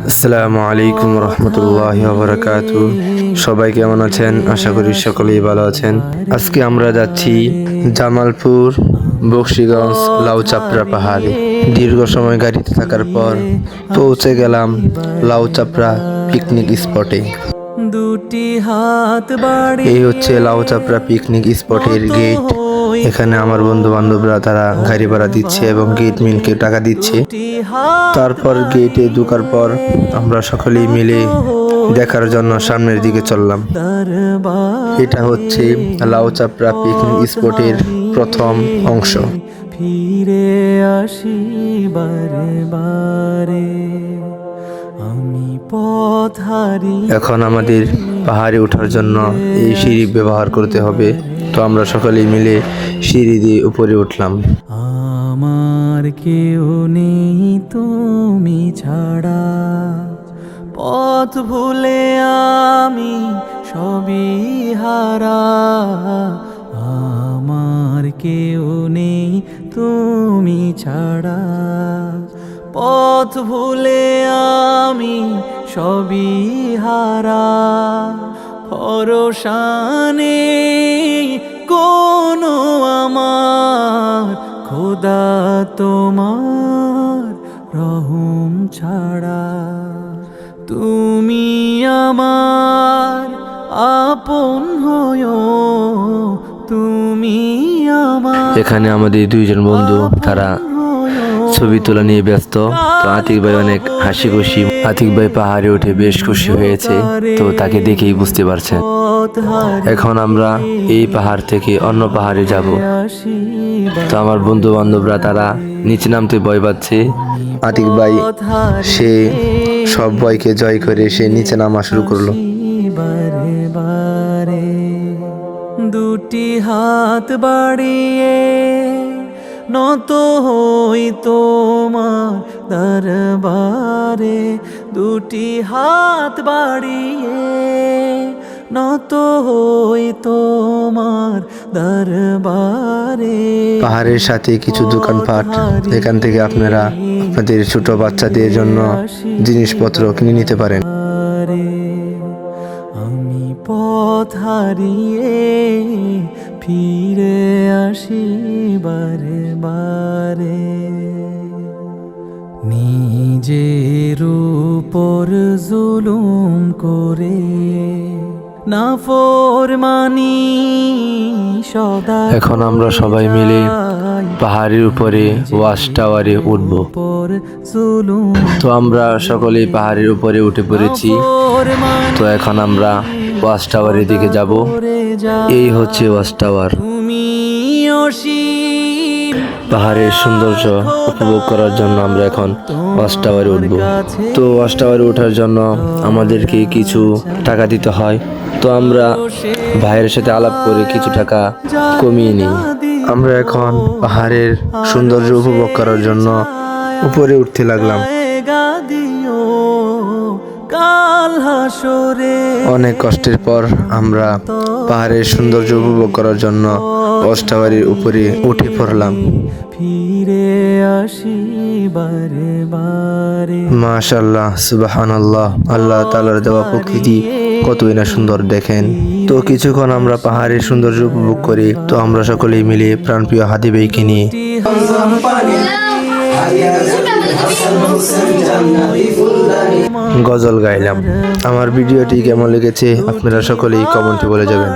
আসসালামু আলাইকুম রহমতুল্লাহি ওয়া বারাকাতুহু। সবাই কেমন আছেন? আশা করি সকলেই ভালো আছেন। আজকে আমরা যাচ্ছি জামালপুর বকশীগঞ্জ লাউচাপড়া পাহাড়ে। দীর্ঘ সময় গাড়িতে থাকার পর পৌঁছে গেলাম লাউচাপড়া পিকনিক স্পটে। এই হচ্ছে লাউচাপড়া পিকনিক স্পটের গেট। এখানে আমার বন্ধু বান্ধবরা তারা গাড়ি ভাড়া দিচ্ছে এবং গেট ম্যানকে টাকা দিচ্ছে। তারপর গেটে ঢোকার পর আমরা সকলেই মিলে দেখার জন্য সামনের দিকে চললাম। এটা হচ্ছে লাউচাপড়া পিকনিক স্পটের প্রথম অংশ। ফিরে আসি বারে বারে, আমি পথ হারিয়ে। এখন আমাদের পাহাড়ে ওঠার জন্য এই সিঁড়ি ব্যবহার করতে হবে। তো আমরা সকলেই মিলে সিঁড়ি দিয়ে উপরে উঠলাম। আমার কেউ নেই তুমি ছাড়া, পথ ভুলে আমি সবই হারা। আমার কেউ নেই তুমি ছাড়া, পথ ভুলে আমি সবই হারা। ভরসা নেই কোনো আমার, খোদা তোমার রহম ছাড়া। তুমি আমার আপন হয়ো, তুমি আমার। এখানে আমাদের দুইজন বন্ধু, তারা ছবি তোলা নিয়ে ব্যস্ত। তো আতিক ভাই অনেক হাসি খুশি। আতিক ভাই পাহাড়ে উঠে বেশ খুশি হয়েছে, তো তাকে দেখেই বুঝতে পারছেন। এখন আমরা এই পাহাড় থেকে অন্য পাহাড়ে যাব। তো আমার বন্ধু বান্ধবরা তারা নিচে নামতে ভয় পাচ্ছে। আতিক ভাই সে সব ভয়কে জয় করে সে নিচে নামা শুরু করলো। দুটি হাত বাড়িয়ে নত হই তোমার দরবারে, দুটি হাত বাড়িয়ে নত হই তোমার দরবারে। পাহাড়ের সাথে কিছু দোকানপাট, এখান থেকে আপনারা আপনাদের ছোট বাচ্চাদের জন্য জিনিসপত্র কিনে নিতে পারেন। আমি পথ হারিয়ে ফিরে আসি বারে বারে, নিজের উপর জুলুম করে নাফরমানি সদা। এখন আমরা সবাই মিলে পাহাড়ের উপরে ওয়াচ টাওয়ারে উঠব। তো আমরা সকলেই পাহাড়ের উপরে উঠে পড়েছি। তো এখন আমরা ওয়াচ টাওয়ারের দিকে যাব। এই হচ্ছে ওয়াচ টাওয়ার। পাহাড়ের সৌন্দর্য উপভোগ করার জন্য আমরা এখন ওয়াচ টাওয়ারে উঠব। তো ওয়াচ টাওয়ারে ওঠার জন্য আমাদেরকে কিছু টাকা দিতে হয়। তো আমরা ভাইয়ের সাথে আলাপ করে কিছু টাকা কমিয়ে নিই। আমরা এখন পাহাড়ের সৌন্দর্য উপভোগ করার জন্য উপরে উঠতে লাগলাম। অনেক কষ্টের পর আমরা পাহাড়ের সৌন্দর্য উপভোগ করার জন্য ওয়াচ টাওয়ারের উপরে উঠে পড়লাম। ফিরে আসি বারে বারে। মাশাআল্লাহ, সুবহানাল্লাহ। আল্লাহ তাআলার দেওয়া প্রকৃতি কতই না সুন্দর দেখেন। তো কিছুক্ষণ আমরা পাহাড়ের সৌন্দর্য উপভোগ করি। তো আমরা সকলেই মিলে প্রাণপ্রিয় হাদি ভাইকে নিয়ে গজল গাইলাম। আমার ভিডিওটি কেমন লেগেছে আপনারা সকলেই কমেন্টে বলে যাবেন।